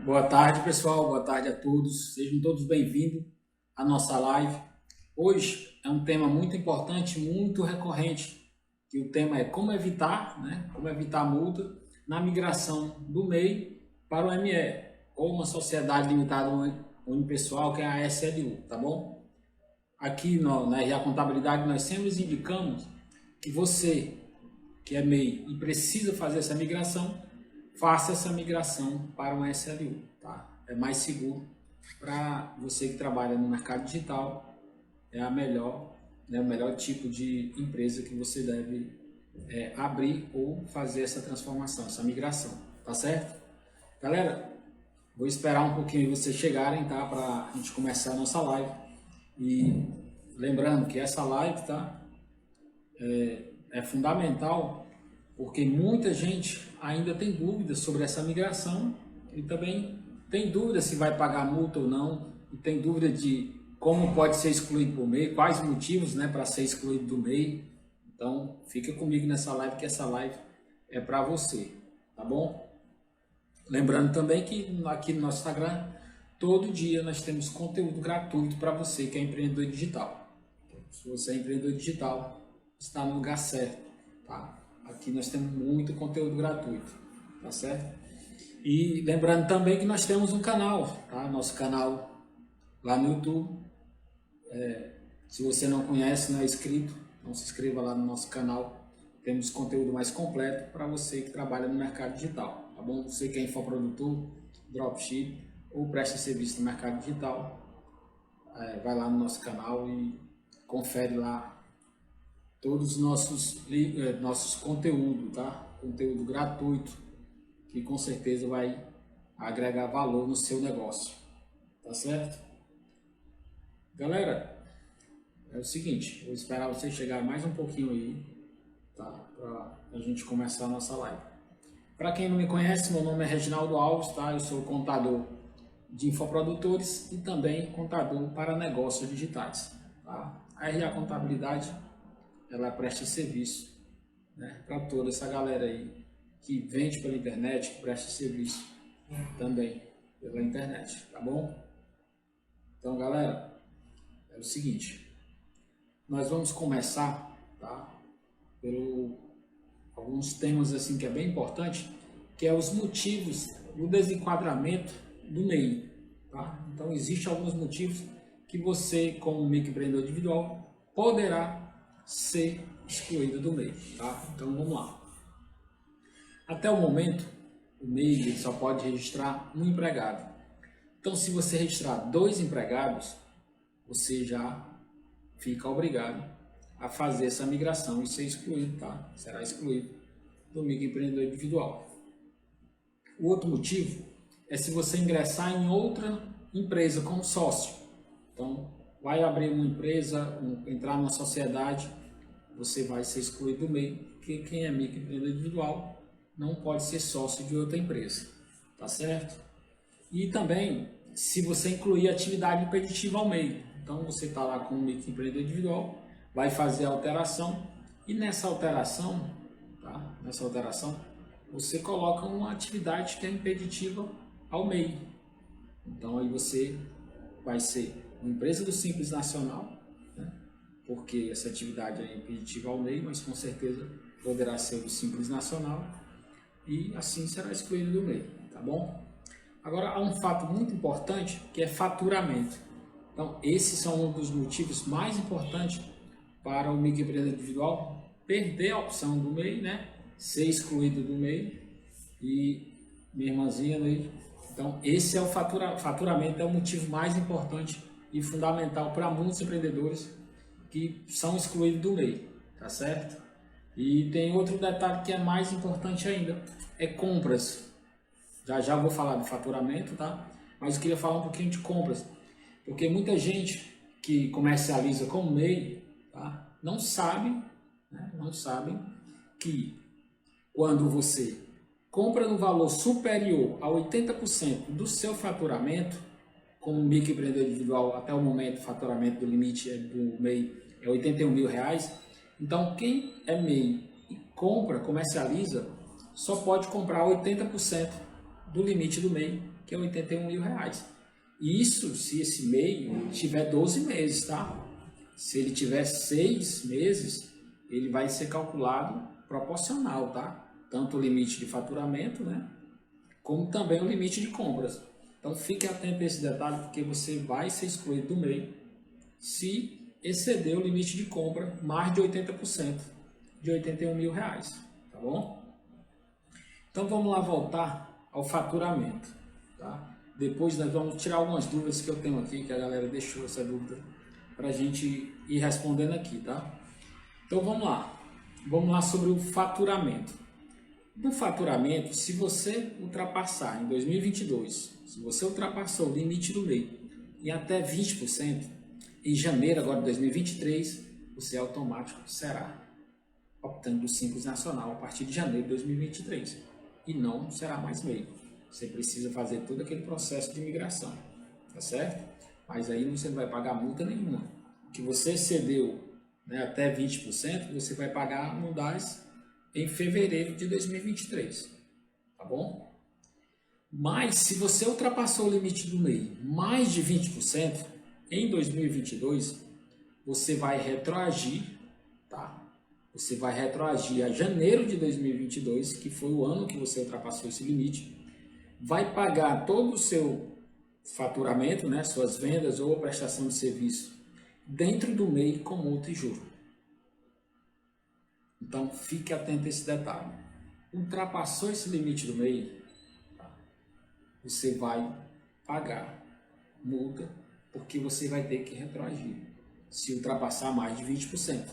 Boa tarde, pessoal. Boa tarde a todos. Sejam todos bem-vindos à nossa live. Hoje é um tema muito importante, muito recorrente, que o tema é como evitar, Como evitar a multa na migração do MEI para o ME, ou uma sociedade limitada unipessoal, que é a SLU, tá bom? Aqui na RA Contabilidade nós sempre indicamos que você que é MEI e precisa fazer essa migração, faça essa migração para um SLU, tá? É mais seguro para você que trabalha no mercado digital, é o melhor tipo de empresa que você deve abrir ou fazer essa transformação, essa migração, tá certo? Galera, vou esperar um pouquinho vocês chegarem, tá? Para a gente começar a nossa live. E lembrando que essa live, tá? É fundamental porque muita gente ainda tem dúvidas sobre essa migração e também tem dúvida se vai pagar multa ou não, e tem dúvida de como pode ser excluído do MEI, quais motivos para ser excluído do MEI. Então, fica comigo nessa live, que essa live é para você, tá bom? Lembrando também que aqui no nosso Instagram, todo dia nós temos conteúdo gratuito para você que é empreendedor digital. Se você é empreendedor digital, está no lugar certo, tá? Aqui nós temos muito conteúdo gratuito, tá certo? E lembrando também que nós temos um canal, tá? Nosso canal lá no YouTube. Se você não conhece, não é inscrito, então se inscreva lá no nosso canal. Temos conteúdo mais completo para você que trabalha no mercado digital, tá bom? Você que é infoprodutor, dropship ou presta serviço no mercado digital, vai lá no nosso canal e confere lá todos os nossos conteúdos, tá? Conteúdo gratuito, que com certeza vai agregar valor no seu negócio, tá certo? Galera, é o seguinte, vou esperar vocês chegarem mais um pouquinho aí, tá? Pra a gente começar a nossa live. Para quem não me conhece, meu nome é Reginaldo Alves, tá? Eu sou contador de infoprodutores e também contador para negócios digitais, tá? A RA Contabilidade, ela presta serviço, para toda essa galera aí que vende pela internet, que presta serviço também pela internet, tá bom? Então, galera, é o seguinte, nós vamos começar, tá? Pelo alguns temas assim que é bem importante, que é os motivos do desenquadramento do MEI, tá? Então, existem alguns motivos que você, como microempreendedor individual, poderá ser excluído do MEI, tá? Então vamos lá. Até o momento, o MEI só pode registrar um empregado. Então, se você registrar 2 empregados, você já fica obrigado a fazer essa migração e ser excluído, tá? Será excluído do microempreendedor individual. O outro motivo é se você ingressar em outra empresa como sócio. Então, vai abrir uma empresa, entrar numa sociedade, você vai ser excluído do MEI, porque quem é microempreendedor individual não pode ser sócio de outra empresa, tá certo? E também, se você incluir atividade impeditiva ao MEI, então você está lá com um microempreendedor individual, vai fazer a alteração e nessa alteração, tá? Nessa alteração, você coloca uma atividade que é impeditiva ao MEI. Então aí você vai ser uma empresa do Simples Nacional, porque essa atividade é impeditiva ao MEI, mas com certeza poderá ser do Simples Nacional e assim será excluído do MEI, tá bom? Agora, há um fato muito importante que é faturamento. Então, esses são um dos motivos mais importantes para o microempreendedor individual perder a opção do MEI, ser excluído do MEI e minha irmãzinha, Então, esse é o faturamento, é o motivo mais importante e fundamental para muitos empreendedores que são excluídos do MEI, tá certo? E tem outro detalhe que é mais importante ainda, é compras. Já vou falar do faturamento, tá? Mas eu queria falar um pouquinho de compras, porque muita gente que comercializa com MEI, tá? Não sabe que quando você compra no valor superior a 80% do seu faturamento, como microempreendedor individual, até o momento o faturamento do limite do MEI é R$81 mil. Então, quem é MEI e comercializa, só pode comprar 80% do limite do MEI, que é R$ 81.000. Isso se esse MEI tiver 12 meses, tá? Se ele tiver 6 meses, ele vai ser calculado proporcional, tá? Tanto o limite de faturamento, né? Como também o limite de compras. Então fique atento a esse detalhe, porque você vai ser excluído do MEI se exceder o limite de compra mais de 80% de R$ 81.000, tá bom? Então vamos lá voltar ao faturamento, tá? Depois nós vamos tirar algumas dúvidas que eu tenho aqui, que a galera deixou essa dúvida para a gente ir respondendo aqui, tá? Então vamos lá sobre o faturamento. No faturamento, se você ultrapassar em 2022, se você ultrapassou o limite do MEI em até 20%, em janeiro agora de 2023, você automático será optando do Simples Nacional a partir de janeiro de 2023 e não será mais MEI. Você precisa fazer todo aquele processo de migração, tá certo? Mas aí você não vai pagar multa nenhuma. O que você excedeu, né, até 20%, você vai pagar no DAS em fevereiro de 2023, tá bom? Mas se você ultrapassou o limite do MEI mais de 20%, em 2022, você vai retroagir, tá? Você vai retroagir a janeiro de 2022, que foi o ano que você ultrapassou esse limite, vai pagar todo o seu faturamento, né, suas vendas ou prestação de serviço, dentro do MEI com multa e juro. Então, fique atento a esse detalhe. Ultrapassou esse limite do MEI, tá? Você vai pagar multa, porque você vai ter que retroagir, se ultrapassar mais de 20%.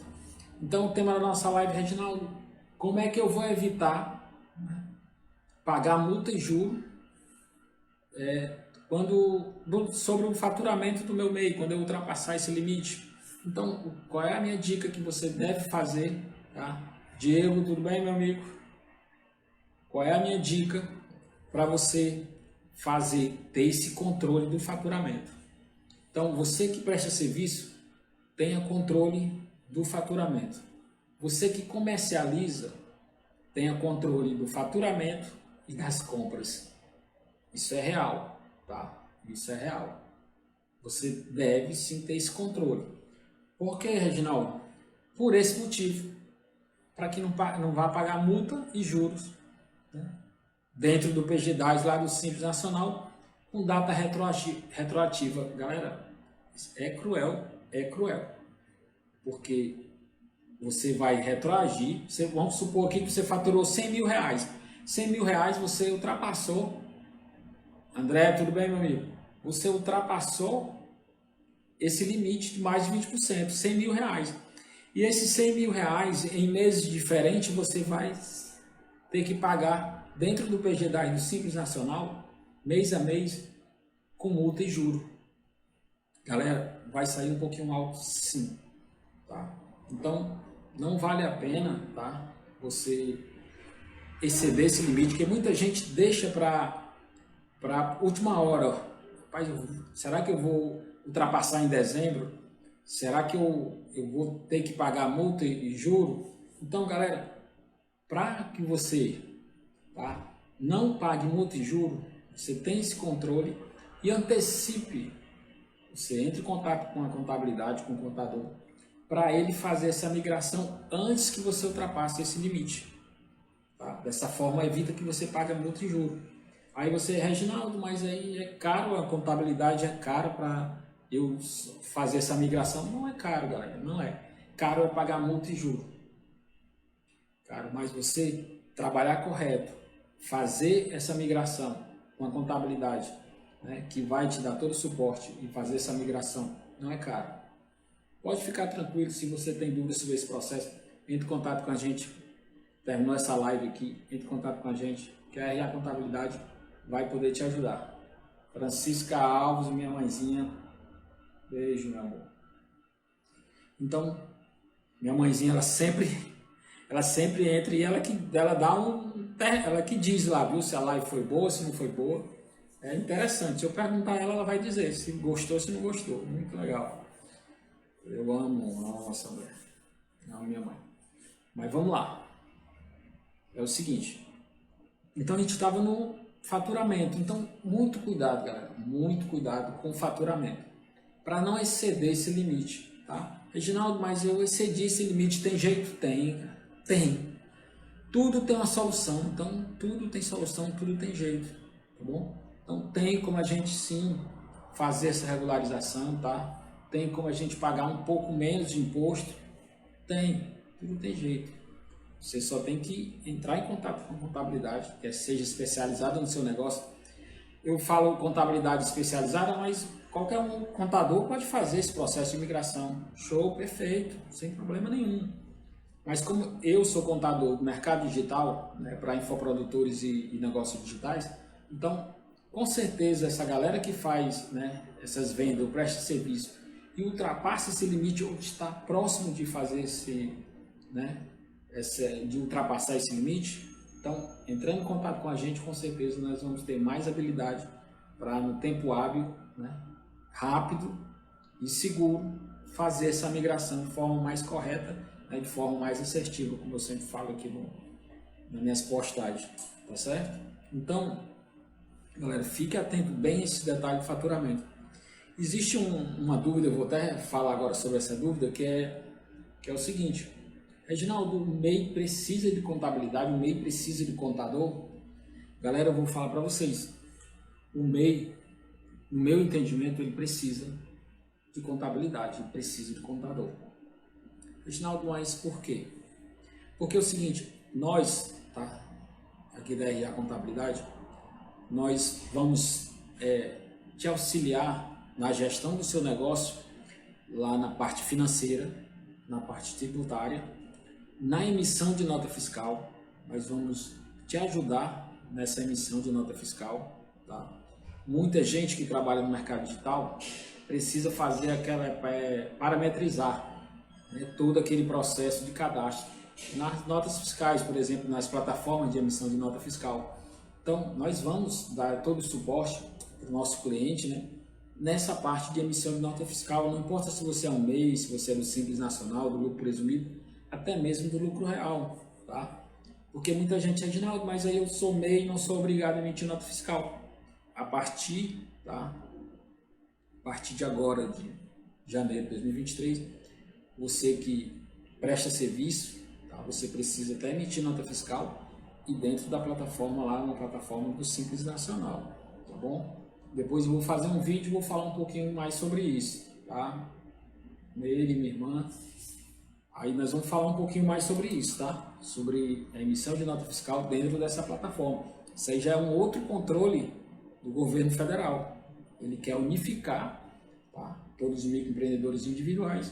Então, o tema da nossa live, Reginaldo, como é que eu vou evitar, né, pagar multa e juro sobre o faturamento do meu MEI, quando eu ultrapassar esse limite? Então, qual é a minha dica que você deve fazer, tá? Diego, tudo bem, meu amigo? Qual é a minha dica para você ter esse controle do faturamento? Então, você que presta serviço, tenha controle do faturamento. Você que comercializa, tenha controle do faturamento e das compras. Isso é real, tá? Isso é real. Você deve sim ter esse controle. Por quê, Reginaldo? Por esse motivo. Para que não vá pagar multa e juros, né, dentro do PG-10 lá do Simples Nacional, com data retroativa. Galera, é cruel, porque você vai retroagir. Vamos supor aqui que você faturou R$100.000. R$100.000 você ultrapassou. André, tudo bem, meu amigo? Você ultrapassou esse limite de mais de 20%, R$100.000. E esses R$100.000 em meses diferentes você vai ter que pagar dentro do PG-10 do Simples Nacional, mês a mês, com multa e juro. Galera, vai sair um pouquinho alto sim, tá? Então, não vale a pena, tá, você exceder esse limite, que muita gente deixa para última hora. Rapaz, será que eu vou ultrapassar em dezembro? Será que eu vou ter que pagar multa e juro? Então, galera, para que você, tá, não pague multa e juro, você tem esse controle e antecipe. Você entre em contato com a contabilidade, com o contador, para ele fazer essa migração antes que você ultrapasse esse limite. Tá? Dessa forma, evita que você pague multa e juro. Aí você, Reginaldo, mas aí é caro, a contabilidade é caro para eu fazer essa migração. Não é caro, galera, não é. Caro é pagar multa e juro. Caro, mas você trabalhar correto, fazer essa migração com a contabilidade, né, que vai te dar todo o suporte e fazer essa migração, não é caro. Pode ficar tranquilo, se você tem dúvidas sobre esse processo, entre em contato com a gente. Terminou essa live aqui, entre em contato com a gente, que a RA Contabilidade vai poder te ajudar. Francisca Alves, minha mãezinha, beijo, meu amor. Então, minha mãezinha, ela sempre entra e ela que diz lá, viu, se a live foi boa, se não foi boa. É interessante, se eu perguntar a ela, ela vai dizer se gostou, se não gostou. Muito legal. Eu amo, nossa, André. Amo minha mãe. Mas vamos lá. É o seguinte. Então a gente estava faturamento. Então, muito cuidado, galera, muito cuidado com o faturamento, para não exceder esse limite, tá? Reginaldo, mas eu excedi esse limite, tem jeito? Tem, cara. Tem. Tudo tem uma solução, então tudo tem solução, tudo tem jeito, tá bom? Então tem como a gente sim fazer essa regularização, tá? Tem como a gente pagar um pouco menos de imposto, tem, tudo tem jeito. Você só tem que entrar em contato com a contabilidade, que seja especializada no seu negócio. Eu falo contabilidade especializada, mas qualquer um contador pode fazer esse processo de migração. Show, perfeito, sem problema nenhum. Mas como eu sou contador do mercado digital, né, para infoprodutores e negócios digitais, então, com certeza, essa galera que faz, né, essas vendas, ou presta serviço, e ultrapassa esse limite, ou está próximo de fazer de ultrapassar esse limite, então, entrando em contato com a gente, com certeza nós vamos ter mais habilidade para, no tempo hábil, né, rápido e seguro, fazer essa migração de forma mais correta, né, de forma mais assertiva, como eu sempre falo aqui nas minhas postagens, tá certo? Então, galera, fique atento bem a esse detalhe de faturamento. Existe uma dúvida, eu vou até falar agora sobre essa dúvida, que é o seguinte: Reginaldo, o MEI precisa de contabilidade, o MEI precisa de contador? Galera, eu vou falar para vocês, o MEI, no meu entendimento, ele precisa de contabilidade, ele precisa de contador. Reginaldo, mas por quê? Porque é o seguinte, nós, tá, aqui da RA Contabilidade, nós vamos te auxiliar na gestão do seu negócio, lá na parte financeira, na parte tributária, na emissão de nota fiscal. Nós vamos te ajudar nessa emissão de nota fiscal, tá? Muita gente que trabalha no mercado digital precisa fazer parametrizar, né, todo aquele processo de cadastro nas notas fiscais, por exemplo, nas plataformas de emissão de nota fiscal. Então, nós vamos dar todo o suporte para o nosso cliente, né, nessa parte de emissão de nota fiscal. Não importa se você é um MEI, se você é do Simples Nacional, do lucro presumido, até mesmo do lucro real, tá? Porque muita gente diz, Reginaldo, mas aí eu sou MEI e não sou obrigado a emitir nota fiscal. A partir de agora, de janeiro de 2023, você que presta serviço, tá, você precisa até emitir nota fiscal e dentro da plataforma lá, na plataforma do Simples Nacional, tá bom? Depois eu vou fazer um vídeo e vou falar um pouquinho mais sobre isso, tá? Ele, minha irmã, aí nós vamos falar um pouquinho mais sobre isso, tá? Sobre a emissão de nota fiscal dentro dessa plataforma. Isso aí já é um outro controle do governo federal. Ele quer unificar, tá, todos os microempreendedores individuais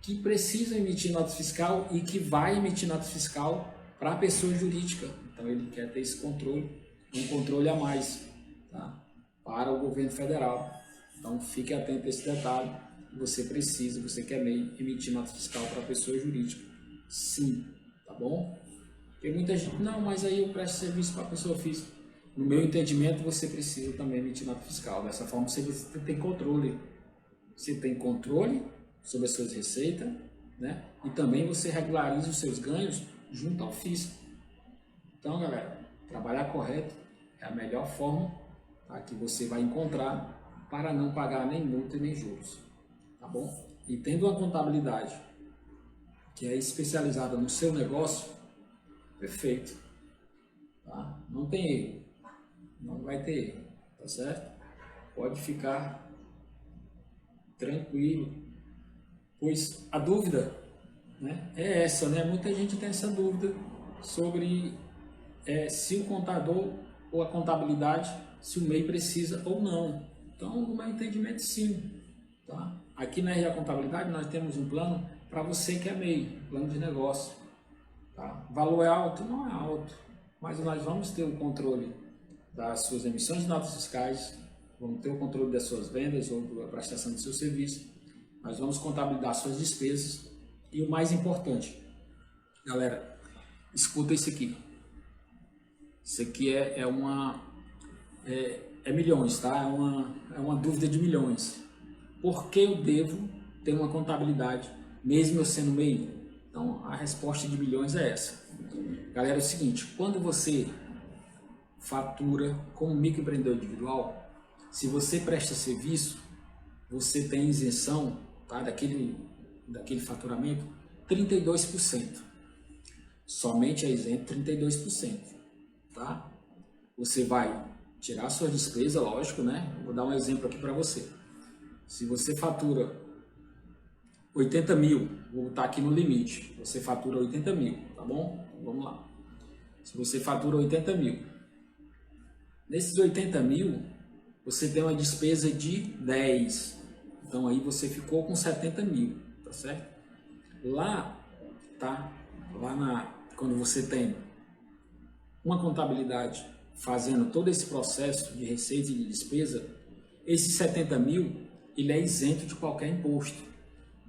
que precisam emitir nota fiscal e que vai emitir nota fiscal para a pessoa jurídica. Então ele quer ter esse controle, um controle a mais, tá, para o governo federal. Então fique atento a esse detalhe. Você precisa, você quer emitir nota fiscal para a pessoa jurídica. Sim, tá bom? Porque muita gente, não, mas aí eu presto serviço para a pessoa física. No meu entendimento, você precisa também emitir nota fiscal. Dessa forma, você tem controle. Você tem controle sobre as suas receitas, né? E também você regulariza os seus ganhos junto ao fisco. Então, galera, trabalhar correto é a melhor forma, tá, que você vai encontrar para não pagar nem multa e nem juros. Tá bom? E tendo uma contabilidade que é especializada no seu negócio, perfeito. Tá? Não tem erro. Não vai ter erro. Tá certo? Pode ficar tranquilo. Pois a dúvida, né, é essa, né? Muita gente tem essa dúvida sobre se o contador ou a contabilidade, se o MEI precisa ou não. Então, no meu entendimento, sim. Tá? Aqui na RA Contabilidade nós temos um plano para você que é MEI, plano de negócio. Tá? O valor é alto? Não é alto, mas nós vamos ter o controle das suas emissões de notas fiscais, vamos ter o controle das suas vendas ou da prestação do seu serviço, nós vamos contabilizar suas despesas e o mais importante, galera, escuta isso aqui. Isso aqui é milhões, tá? É uma dúvida de milhões. Por que eu devo ter uma contabilidade, mesmo eu sendo MEI? Então, a resposta de milhões é essa. Galera, é o seguinte, quando você fatura como microempreendedor individual, se você presta serviço, você tem isenção, tá, daquele faturamento, 32%. Somente é isento 32%, tá? Você vai tirar a sua despesa, lógico, né? Vou dar um exemplo aqui para você. Se você fatura 80 mil, vou botar aqui no limite, você fatura 80 mil, tá bom? Vamos lá. Se você fatura 80 mil, nesses 80 mil, você tem uma despesa de 10, então aí você ficou com 70 mil, tá certo? Lá, tá? Quando você tem uma contabilidade fazendo todo esse processo de receita e de despesa, esses 70 mil, ele é isento de qualquer imposto.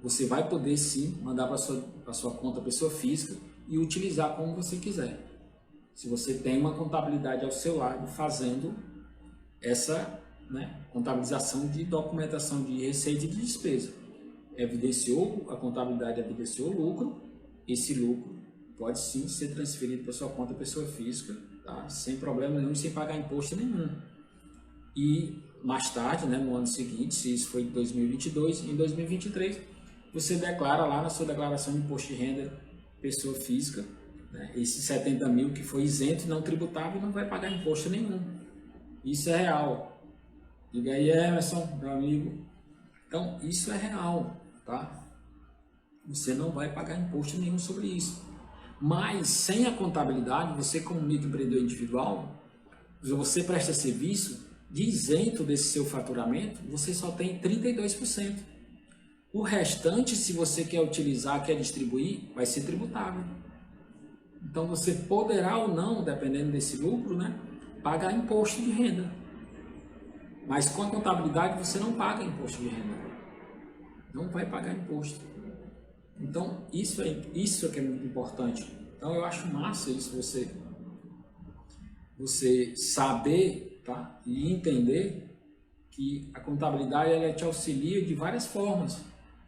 Você vai poder sim mandar para sua conta pessoa física e utilizar como você quiser. Se você tem uma contabilidade ao seu lado fazendo essa, né, contabilização de documentação de receita e de despesa. A contabilidade evidenciou o lucro, esse lucro pode sim ser transferido para sua conta pessoa física, tá? Sem problema nenhum, sem pagar imposto nenhum. E mais tarde, né, no ano seguinte, se isso foi em 2022, em 2023, você declara lá na sua declaração de imposto de renda pessoa física, né, esses 70 mil que foi isento e não tributável, não vai pagar imposto nenhum. Isso é real. Diga aí, Emerson, meu amigo. Então, isso é real, tá? Você não vai pagar imposto nenhum sobre isso. Mas, sem a contabilidade, você como microempreendedor individual, você presta serviço, de isento desse seu faturamento, você só tem 32%. O restante, se você quer utilizar, quer distribuir, vai ser tributável. Então, você poderá ou não, dependendo desse lucro, né, pagar imposto de renda. Mas com a contabilidade, você não paga imposto de renda. Não vai pagar imposto. Então, isso é que é muito importante. Então, eu acho massa isso, você saber, tá, e entender que a contabilidade ela te auxilia de várias formas.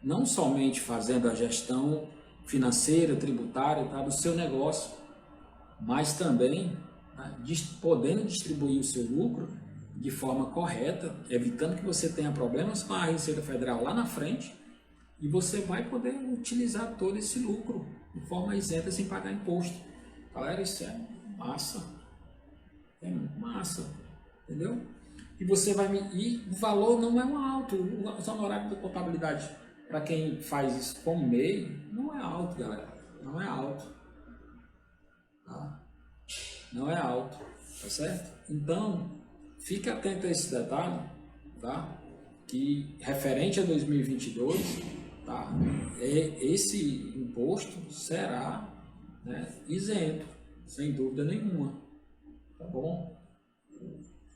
Não somente fazendo a gestão financeira, tributária, tá, do seu negócio, mas também, tá, podendo distribuir o seu lucro de forma correta, evitando que você tenha problemas com a Receita Federal lá na frente, e você vai poder utilizar todo esse lucro de forma isenta sem pagar imposto. Galera, isso é massa. É massa, entendeu? E e o valor não é um alto. Os honorários da contabilidade, para quem faz isso como MEI, não é alto, galera. Não é alto. Tá? Não é alto, tá certo? Então, fique atento a esse detalhe, tá? Que referente a 2022, tá? Esse imposto será, né, isento, sem dúvida nenhuma, tá bom?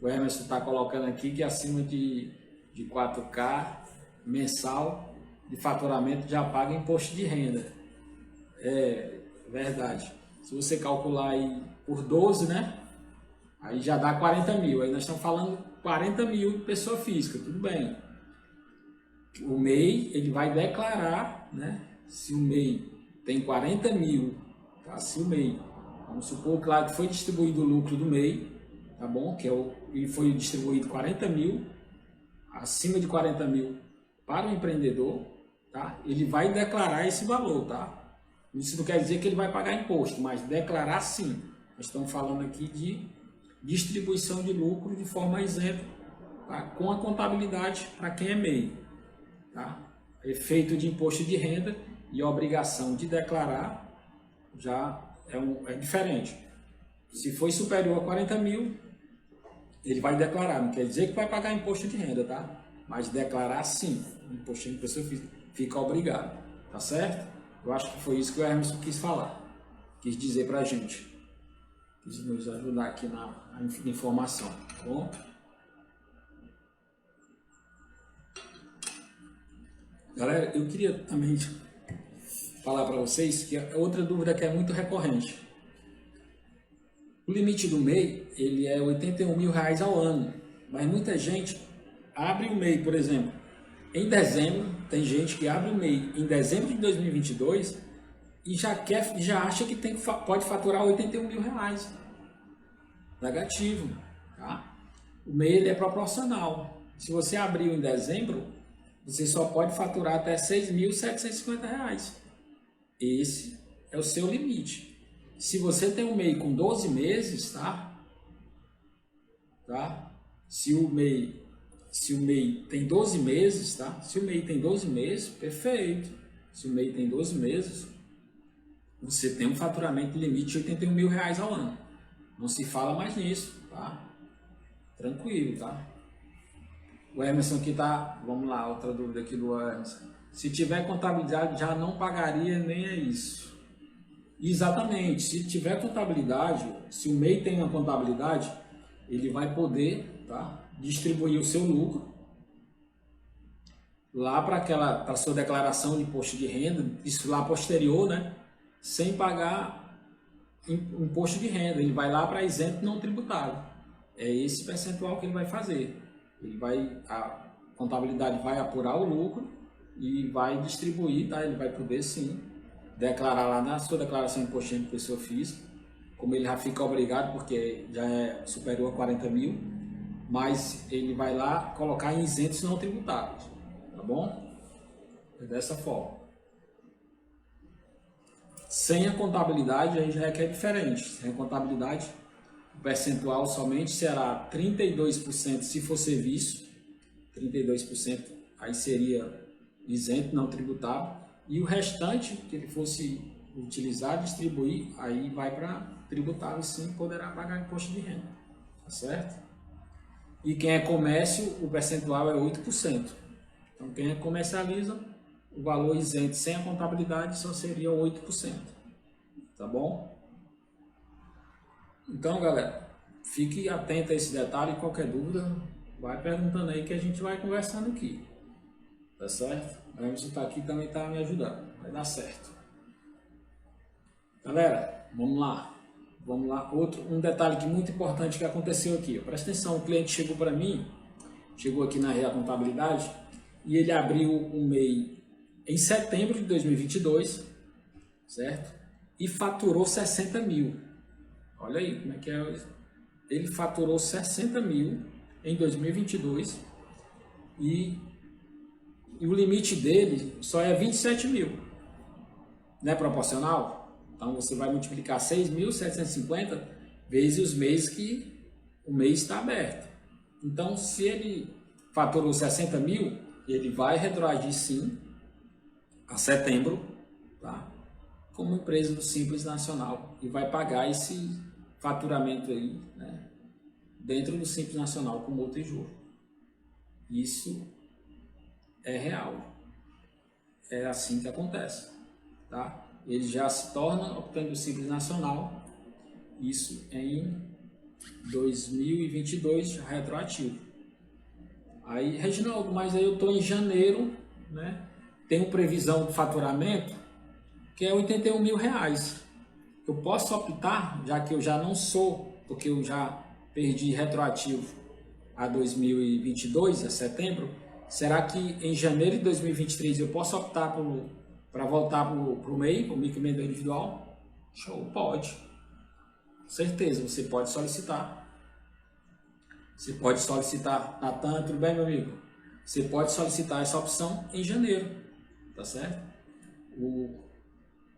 O Emerson está colocando aqui que acima de 4K mensal de faturamento já paga imposto de renda. É verdade. Se você calcular aí por 12, né? Aí já dá 40 mil. Aí nós estamos falando 40 mil pessoa física, tudo bem. O MEI, ele vai declarar, né? Se o MEI tem 40 mil, tá? Se o MEI, vamos supor que lá foi distribuído o lucro do MEI, tá bom? E foi distribuído 40 mil, acima de 40 mil para o empreendedor, tá? Ele vai declarar esse valor, tá? Isso não quer dizer que ele vai pagar imposto, mas declarar sim. Nós estamos falando aqui de distribuição de lucro de forma isenta, tá? Com a contabilidade para quem é MEI, tá? Efeito de imposto de renda e a obrigação de declarar já é diferente. Se for superior a 40 mil, ele vai declarar, não quer dizer que vai pagar imposto de renda, tá? Mas declarar sim, imposto de pessoa física, fica obrigado, tá certo? Eu acho que foi isso que o Emerson quis falar, quis dizer pra gente, quis nos ajudar aqui na informação, tá bom? Galera, eu queria também falar para vocês que outra dúvida que é muito recorrente. O limite do MEI, ele é R$81 mil ao ano, mas muita gente abre o MEI, por exemplo, em dezembro, tem gente que abre o MEI em dezembro de 2022 e já acha que pode faturar R$81 mil. negativo, tá? O MEI ele é proporcional. Se você abriu em dezembro, você só pode faturar até R$ 6.750. Esse é o seu limite. Se você tem um MEI com 12 meses, tá? Se o MEI tem 12 meses, tá? Se o MEI tem 12 meses, perfeito. Se o MEI tem 12 meses, você tem um faturamento limite de R$ 81 mil ao ano. Não se fala mais nisso, tá? Tranquilo, tá? O Emerson aqui tá... Vamos lá, outra dúvida aqui do Emerson. Se tiver contabilidade, já não pagaria nem é isso. Exatamente. Se tiver contabilidade, se o MEI tem uma contabilidade, ele vai poder, tá, distribuir o seu lucro lá para a sua declaração de imposto de renda, isso lá posterior, né? Sem pagar imposto de renda. Ele vai lá para isento não tributário. É esse percentual que ele vai fazer. A contabilidade vai apurar o lucro e vai distribuir, tá? Ele vai poder sim declarar lá na sua declaração de imposto de renda de pessoa física, como ele já fica obrigado porque já é superior a 40 mil, mas ele vai lá colocar em isentos não tributários, tá bom? É dessa forma. Sem a contabilidade aí já é que é diferente. Sem a contabilidade, o percentual somente será 32% se for serviço, 32% aí seria isento, não tributável, e o restante que ele fosse utilizar, distribuir, aí vai para tributável, sim, poderá pagar imposto de renda, tá certo? E quem é comércio, o percentual é 8%. Então quem comercializa, o valor isento sem a contabilidade só seria 8%, tá bom? Então, galera, fique atento a esse detalhe. Qualquer dúvida, vai perguntando aí que a gente vai conversando aqui, tá certo? A Emerson está aqui também, está me ajudando, vai dar certo. Galera, vamos lá. Um detalhe que muito importante que aconteceu aqui. Presta atenção, o cliente chegou para mim, chegou aqui na Real Contabilidade e ele abriu um MEI em setembro de 2022, certo? E faturou 60 mil. Olha aí como é que é. Ele faturou 60 mil em 2022 e o limite dele só é 27 mil. Não é proporcional? Então você vai multiplicar 6.750 vezes os meses que o mês está aberto. Então, se ele faturou 60 mil, ele vai retroagir sim a setembro, tá? Como empresa do Simples Nacional e vai pagar esse faturamento aí, né? Dentro do Simples Nacional com multa e juros. Isso é real. É assim que acontece, tá? Ele já se torna optante do Simples Nacional, isso em 2022, retroativo. Aí, Reginaldo, mas aí eu estou em janeiro, né? Tenho previsão de faturamento que é 81 mil reais. Eu posso optar, já que eu já não sou, porque eu já perdi retroativo a 2022, a setembro, será que em janeiro de 2023 eu posso optar para voltar para o MEI, para o microempreendedor individual? Show, pode. Certeza, você pode solicitar. Você pode solicitar, Natan, tudo bem, meu amigo? Você pode solicitar essa opção em janeiro, tá certo? O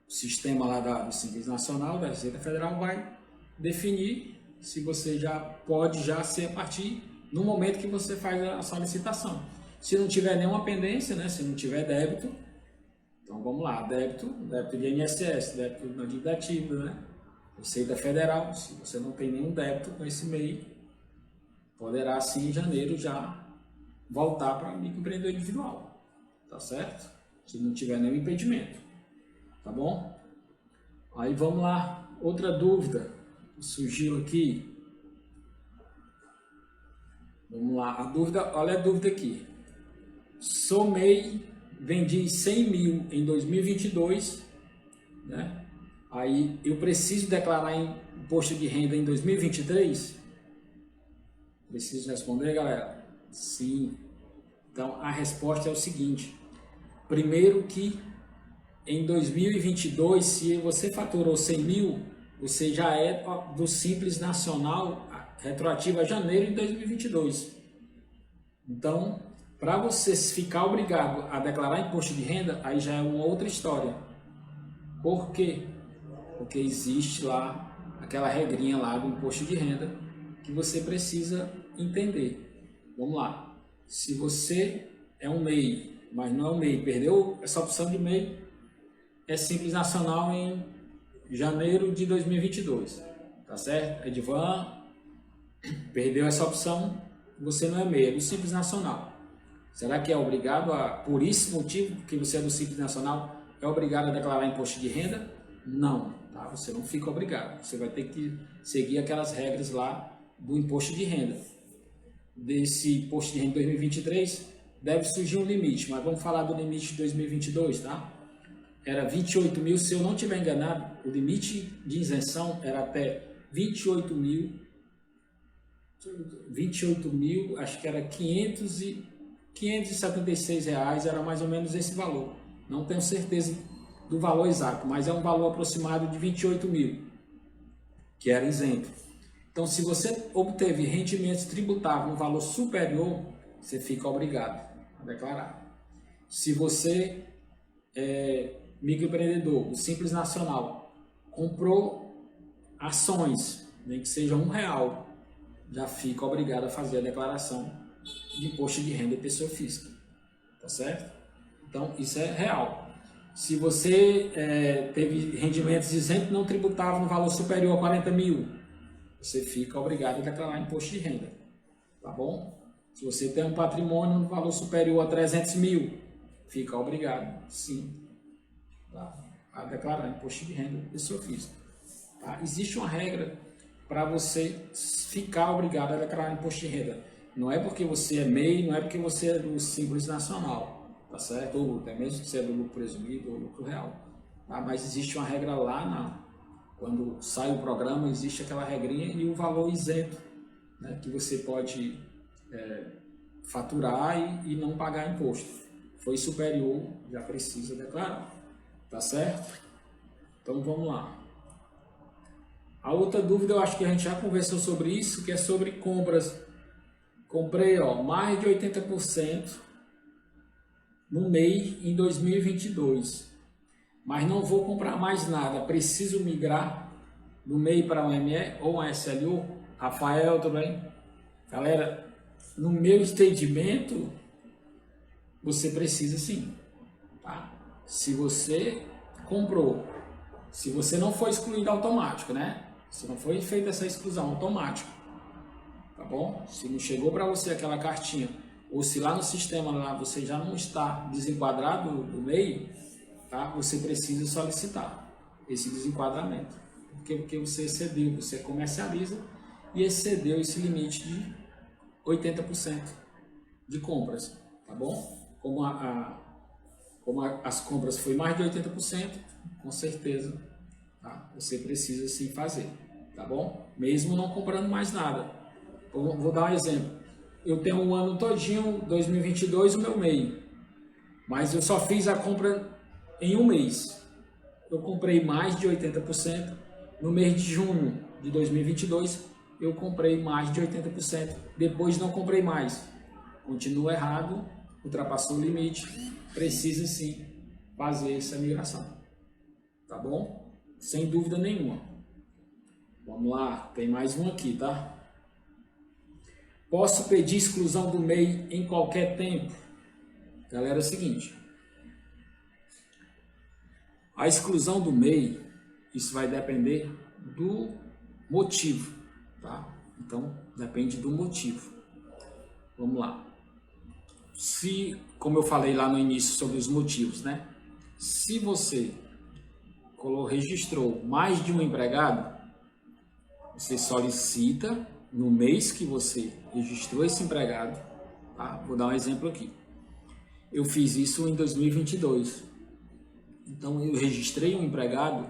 sistema lá do Simples Nacional, da Receita Federal, vai definir se você já pode ser a partir no momento que você faz a solicitação. Se não tiver nenhuma pendência, né? Se não tiver débito, então vamos lá, débito de INSS, débito na dívida ativa, né? Receita Federal, se você não tem nenhum débito com esse MEI, poderá sim em janeiro já voltar para microempreendedor individual, tá certo? Se não tiver nenhum impedimento, tá bom? Aí vamos lá, outra dúvida que surgiu aqui. Vamos lá, olha a dúvida aqui. Sou MEI, vendi 100 mil em 2022, né? Aí eu preciso declarar imposto de renda em 2023? Preciso responder, galera? Sim. Então a resposta é o seguinte: primeiro que em 2022, se você faturou 100 mil, você já é do Simples Nacional retroativa a janeiro de 2022. Então, para você ficar obrigado a declarar imposto de renda, aí já é uma outra história. Por quê? Porque existe lá aquela regrinha lá do imposto de renda que você precisa entender. Vamos lá. Se você é um MEI, mas não é um MEI, perdeu essa opção de MEI, é Simples Nacional em janeiro de 2022. Tá certo? Edvan, perdeu essa opção, você não é MEI, é do Simples Nacional. Será que é obrigado a, por esse motivo que você é do Simples Nacional, é obrigado a declarar imposto de renda? Não, tá? Você não fica obrigado. Você vai ter que seguir aquelas regras lá do imposto de renda. Desse imposto de renda 2023, deve surgir um limite, mas vamos falar do limite de 2022, tá? Era 28 mil, se eu não estiver enganado, o limite de isenção era até 28 mil, acho que era 576 reais, era mais ou menos esse valor. Não tenho certeza do valor exato, mas é um valor aproximado de 28 mil, que era isento. Então, se você obteve rendimentos tributáveis no valor superior, você fica obrigado a declarar. Se você é microempreendedor, o Simples Nacional, comprou ações, nem que seja R$1, já fica obrigado a fazer a declaração de imposto de renda de pessoa física, tá certo? Então, isso é real. Se você teve rendimentos isentos não tributáveis no valor superior a 40 mil, você fica obrigado a declarar imposto de renda, tá bom? Se você tem um patrimônio no valor superior a 300 mil, fica obrigado, sim, tá? A declarar imposto de renda de pessoa física. Tá? Existe uma regra para você ficar obrigado a declarar imposto de renda. Não é porque você é MEI, não é porque você é do Simples Nacional, tá certo? Ou até mesmo que você é do lucro presumido ou lucro real. Tá? Mas existe uma regra lá, quando sai o programa, existe aquela regrinha e o valor isento, né, que você pode faturar e não pagar imposto. Foi superior, já precisa declarar, tá certo? Então vamos lá. A outra dúvida, eu acho que a gente já conversou sobre isso, que é sobre compras. Comprei mais de 80% no MEI em 2022, mas não vou comprar mais nada, preciso migrar do MEI para um ME ou um SLU? Rafael também. Galera, no meu entendimento, você precisa sim, tá? Se você comprou, se você não foi excluído automático, né? Se não foi feita essa exclusão automática, tá bom? Se não chegou para você aquela cartinha, ou se lá no sistema lá você já não está desenquadrado do MEI, tá? Você precisa solicitar esse desenquadramento, porque você excedeu, você comercializa e excedeu esse limite de 80% de compras, tá bom? Como as compras foi mais de 80%, com certeza, tá? Você precisa sim fazer, tá bom? Mesmo não comprando mais nada. Vou dar um exemplo. Eu tenho um ano todinho, 2022, o meu MEI, mas eu só fiz a compra em um mês. Eu comprei mais de 80%. No mês de junho de 2022, eu comprei mais de 80%. Depois não comprei mais. Continua errado, ultrapassou o limite. Precisa sim fazer essa migração. Tá bom? Sem dúvida nenhuma. Vamos lá, tem mais um aqui, tá? Posso pedir exclusão do MEI em qualquer tempo? Galera, é o seguinte. A exclusão do MEI, isso vai depender do motivo, tá? Então, depende do motivo. Vamos lá. Se, como eu falei lá no início sobre os motivos, né? Se você registrou mais de um empregado, você solicita no mês que você registrou esse empregado, tá? Vou dar um exemplo aqui. Eu fiz isso em 2022. Então, eu registrei um empregado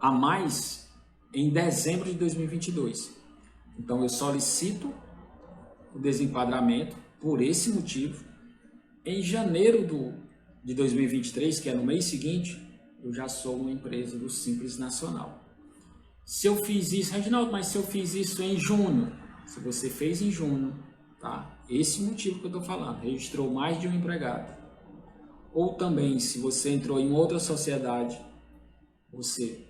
a mais em dezembro de 2022. Então, eu solicito o desenquadramento por esse motivo. Em janeiro de 2023, que é no mês seguinte, eu já sou uma empresa do Simples Nacional. Se eu fiz isso, Reginaldo, mas se eu fiz isso em junho, se você fez em junho, tá? Esse motivo que eu estou falando, registrou mais de um empregado. Ou também, se você entrou em outra sociedade, você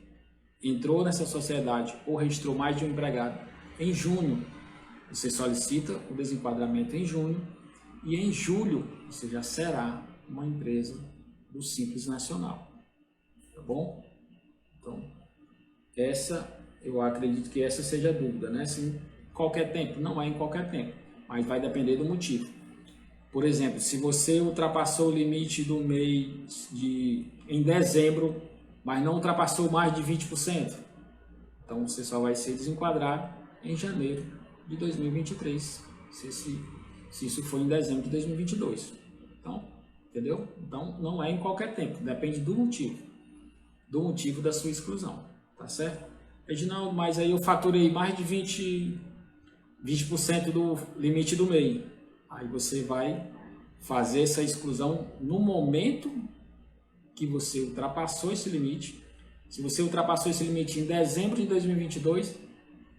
entrou nessa sociedade ou registrou mais de um empregado em junho, você solicita o desenquadramento em junho e em julho você já será uma empresa do Simples Nacional, tá bom? Então, eu acredito que essa seja a dúvida, né? Se em qualquer tempo, não é em qualquer tempo, mas vai depender do motivo. Por exemplo, se você ultrapassou o limite do mês em dezembro, mas não ultrapassou mais de 20%, então você só vai ser desenquadrado em janeiro de 2023, se isso for em dezembro de 2022. Então, entendeu? Então, não é em qualquer tempo, depende do motivo da sua exclusão, tá certo? Reginaldo, mas aí eu faturei mais de 20% do limite do MEI. Aí você vai fazer essa exclusão no momento que você ultrapassou esse limite. Se você ultrapassou esse limite em dezembro de 2022,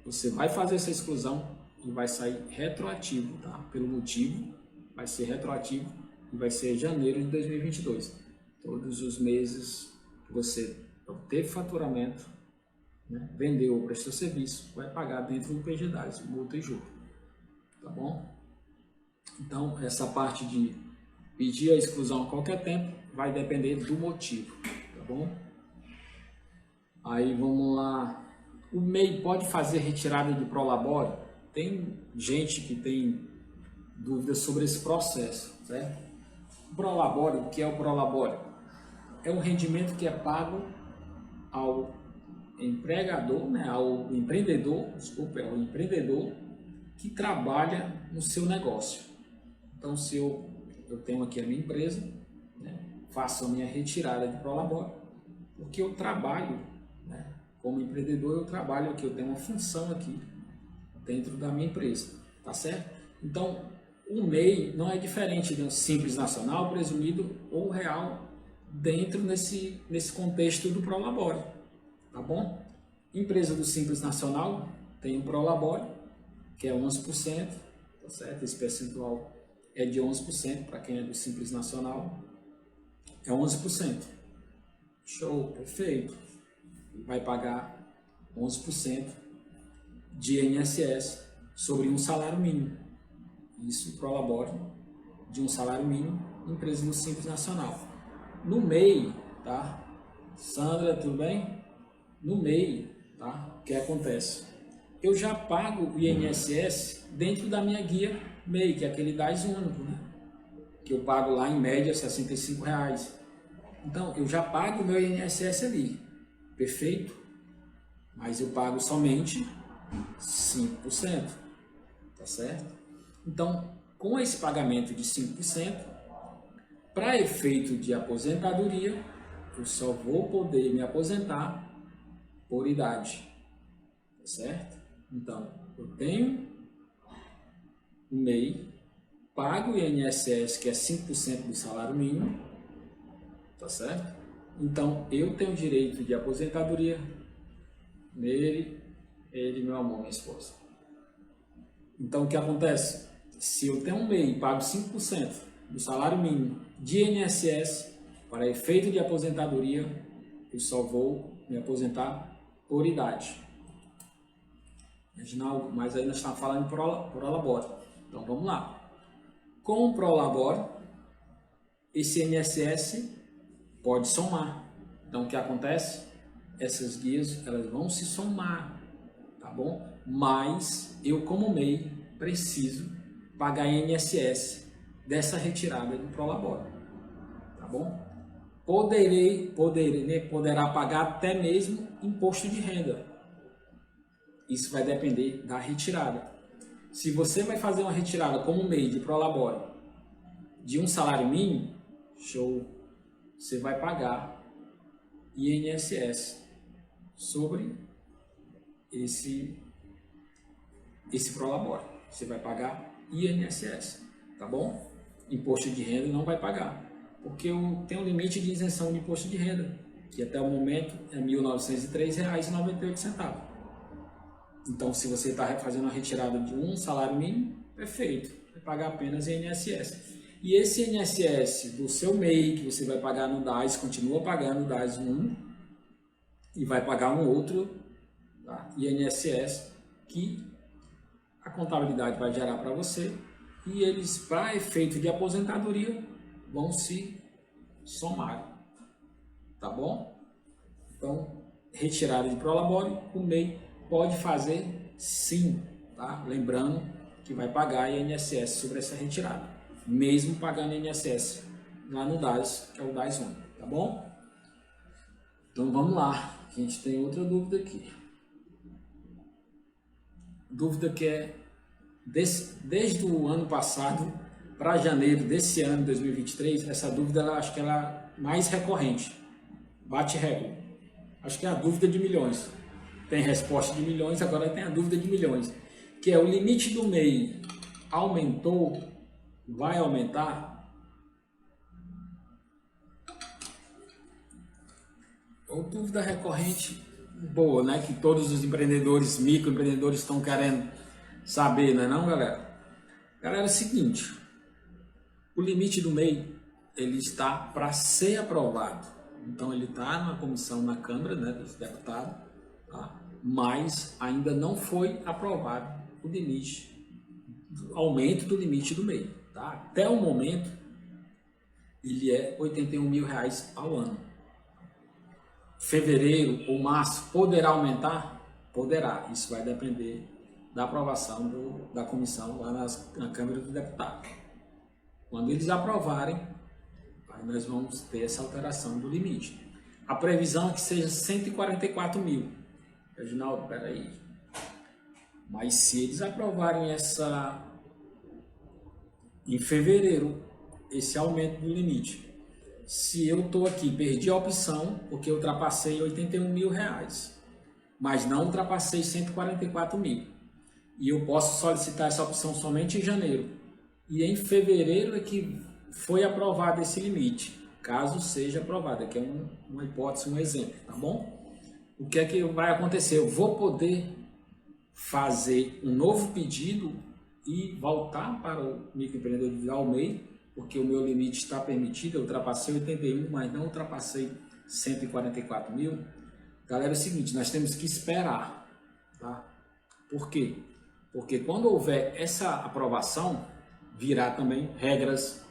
você vai fazer essa exclusão e vai sair retroativo, tá? Pelo motivo, vai ser retroativo e vai ser janeiro de 2022. Todos os meses que você teve faturamento, né, vendeu ou prestou serviço, vai pagar dentro do PG10, multa e juro, tá bom? Então, essa parte de pedir a exclusão a qualquer tempo vai depender do motivo, tá bom? Aí, vamos lá. O MEI pode fazer retirada de Prolabore? Tem gente que tem dúvidas sobre esse processo, certo? O Prolabore, o que é o Prolabore? É um rendimento que é pago ao empregador, né, ao empreendedor que trabalha no seu negócio. Então, se eu tenho aqui a minha empresa, né, faço a minha retirada de Prolabore, porque eu trabalho, né, como empreendedor, eu trabalho aqui, eu tenho uma função aqui dentro da minha empresa, tá certo? Então, o MEI não é diferente do Simples Nacional, presumido ou real dentro nesse contexto do Prolabore, tá bom? Empresa do Simples Nacional tem o Prolabore, que é 11%, tá certo? Esse percentual é de 11% para quem é do Simples Nacional, é 11%. Show, perfeito. Vai pagar 11% de INSS sobre um salário mínimo. Isso, Prolabore, de um salário mínimo, empresa do Simples Nacional. No MEI, tá? Sandra, tudo bem? No MEI, tá? O que acontece? Eu já pago o INSS dentro da minha guia MEI, que é aquele DAS único, né? Que eu pago lá em média R$65. Então, eu já pago o meu INSS ali, perfeito? Mas eu pago somente 5%, tá certo? Então, com esse pagamento de 5%, para efeito de aposentadoria, eu só vou poder me aposentar por idade, tá certo? Então, eu tenho um MEI, pago o INSS, que é 5% do salário mínimo, tá certo? Então, eu tenho direito de aposentadoria nele, ele, meu amor, minha esposa. Então, o que acontece? Se eu tenho um MEI e pago 5% do salário mínimo de INSS, para efeito de aposentadoria, eu só vou me aposentar por idade. Reginaldo, mas aí nós estamos falando de Prolabore. Então, vamos lá. Com o Prolabore, esse INSS pode somar. Então, o que acontece? Essas guias, elas vão se somar, tá bom? Mas eu, como MEI, preciso pagar INSS dessa retirada do Prolabore, tá bom? Poderá pagar até mesmo imposto de renda. Isso vai depender da retirada. Se você vai fazer uma retirada como MEI de Prolabore de um salário mínimo, show, você vai pagar INSS sobre esse Prolabore. Você vai pagar INSS, tá bom? Imposto de renda não vai pagar, porque eu tenho um limite de isenção de imposto de renda, que até o momento é R$ 1.903,98. Então, se você está fazendo a retirada de um salário mínimo, perfeito, vai pagar apenas INSS. E esse INSS do seu MEI, que você vai pagar no DAS, continua pagando o DAS 1 e vai pagar um outro, tá? INSS que a contabilidade vai gerar para você e eles, para efeito de aposentadoria, vão se somar, tá bom? Então, retirada de prolabore, o MEI pode fazer sim, tá? Lembrando que vai pagar INSS sobre essa retirada, mesmo pagando INSS lá no DAS, que é o DAS 1, tá bom? Então vamos lá, a gente tem outra dúvida aqui. Dúvida que é desde o ano passado para janeiro desse ano, 2023, essa dúvida acho que ela é mais recorrente, bate recorde. Acho que é a dúvida de milhões. Tem resposta de milhões, agora tem a dúvida de milhões, que é o limite do MEI aumentou, vai aumentar? Ou dúvida recorrente boa, né? Que todos os empreendedores, microempreendedores estão querendo saber, não é não, galera? Galera, é o seguinte, o limite do MEI, ele está para ser aprovado. Então, ele está na comissão na Câmara, né, dos deputados, tá? Mas ainda não foi aprovado o limite, o aumento do limite do MEI. Tá? Até o momento, ele é R$81 mil ao ano. Fevereiro ou março poderá aumentar? Poderá. Isso vai depender da aprovação da comissão lá na Câmara dos Deputados. Quando eles aprovarem, aí nós vamos ter essa alteração do limite. A previsão é que seja 144 mil. Reginaldo, peraí. Mas se eles aprovarem em fevereiro, esse aumento do limite, se eu estou aqui, perdi a opção, porque eu ultrapassei R$81 mil, mas não ultrapassei 144 mil. E eu posso solicitar essa opção somente em janeiro. E em fevereiro é que foi aprovado esse limite, caso seja aprovado. Aqui é uma hipótese, um exemplo, tá bom? O que é que vai acontecer? Eu vou poder fazer um novo pedido e voltar para o microempreendedor individual MEI, porque o meu limite está permitido, eu ultrapassei 81, mas não ultrapassei 144 mil. Galera, é o seguinte, nós temos que esperar, tá? Por quê? Porque quando houver essa aprovação, virá também regras.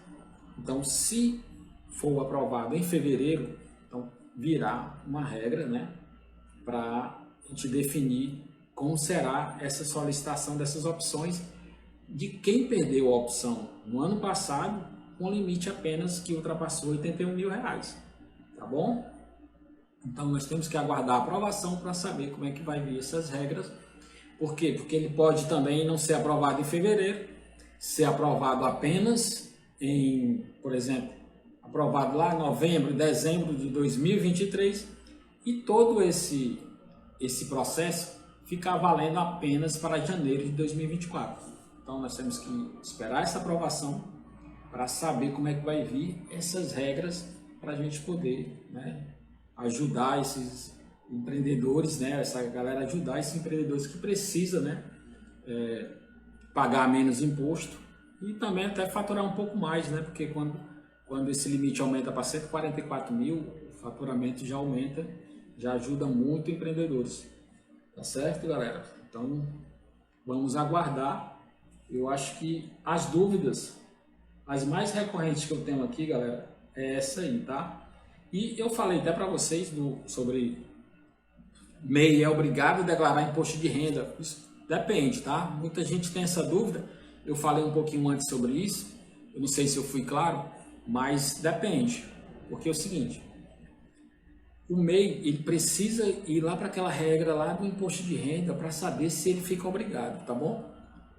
Então, se for aprovado em fevereiro, então virá uma regra, né, para a gente definir como será essa solicitação dessas opções de quem perdeu a opção no ano passado com limite apenas que ultrapassou R$81 mil, tá bom? Então nós temos que aguardar a aprovação para saber como é que vai vir essas regras. Por quê? Porque ele pode também não ser aprovado em fevereiro, ser aprovado apenas em, por exemplo, aprovado lá em novembro, dezembro de 2023 e todo esse processo ficar valendo apenas para janeiro de 2024. Então nós temos que esperar essa aprovação para saber como é que vai vir essas regras para a gente poder, né, ajudar esses empreendedores, né, essa galera ajudar esses empreendedores que precisam, né, pagar menos imposto e também até faturar um pouco mais, né, porque quando esse limite aumenta para 144 mil, o faturamento já aumenta, já ajuda muito empreendedores. Tá certo, galera? Então, vamos aguardar. Eu acho que as dúvidas, as mais recorrentes que eu tenho aqui, galera, é essa aí, tá? E eu falei até para vocês sobre MEI é obrigado a declarar imposto de renda. Isso depende, tá? Muita gente tem essa dúvida. Eu falei um pouquinho antes sobre isso. Eu não sei se eu fui claro, mas depende. Porque é o seguinte, o MEI, ele precisa ir lá para aquela regra lá do imposto de renda para saber se ele fica obrigado, tá bom?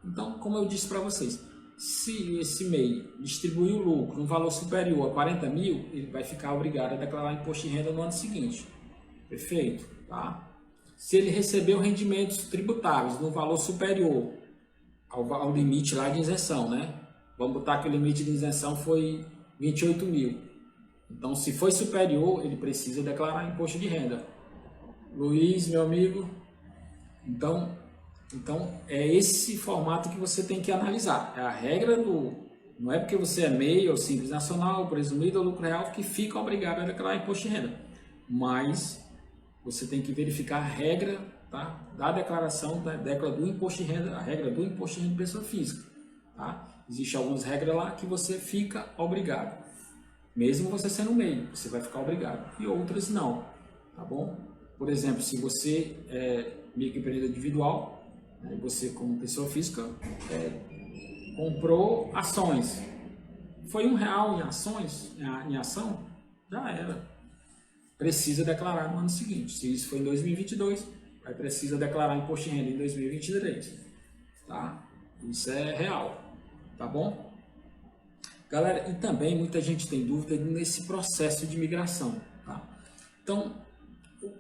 Então, como eu disse para vocês, se esse MEI distribuir o lucro no valor superior a 40 mil, ele vai ficar obrigado a declarar imposto de renda no ano seguinte. Perfeito? Tá? Se ele recebeu rendimentos tributáveis no valor superior ao limite lá de isenção, né? Vamos botar que o limite de isenção foi 28 mil. Então, se foi superior, ele precisa declarar imposto de renda. Luiz, meu amigo, então, Então, é esse formato que você tem que analisar. É a regra do... Não é porque você é MEI ou Simples Nacional, presumido ou lucro real, que fica obrigado a declarar imposto de renda. Mas você tem que verificar a regra, tá, da declaração do imposto de renda, a regra do imposto de renda de pessoa física. Tá? Existem algumas regras lá que você fica obrigado. Mesmo você sendo MEI, você vai ficar obrigado. E outras não. Tá bom? Por exemplo, se você é microempreendedor individual, né, você como pessoa física comprou ações, foi R$1 em ações, em ação, já era. Precisa declarar no ano seguinte. Se isso foi em 2022, vai precisar declarar imposto de renda em 2023. Tá? Isso é real. Tá bom? Galera, e também muita gente tem dúvida nesse processo de migração. Tá? Então,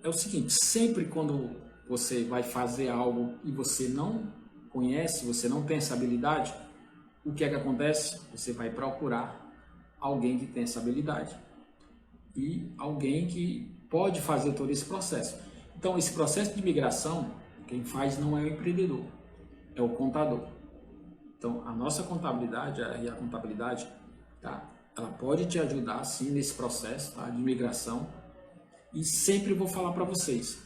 é o seguinte, sempre quando você vai fazer algo e você não conhece, você não tem essa habilidade, o que é que acontece? Você vai procurar alguém que tem essa habilidade e alguém que pode fazer todo esse processo. Então, esse processo de migração, quem faz não é o empreendedor, é o contador. Então, a nossa contabilidade e a contabilidade, tá, ela pode te ajudar sim nesse processo, tá, de migração. E sempre vou falar para vocês,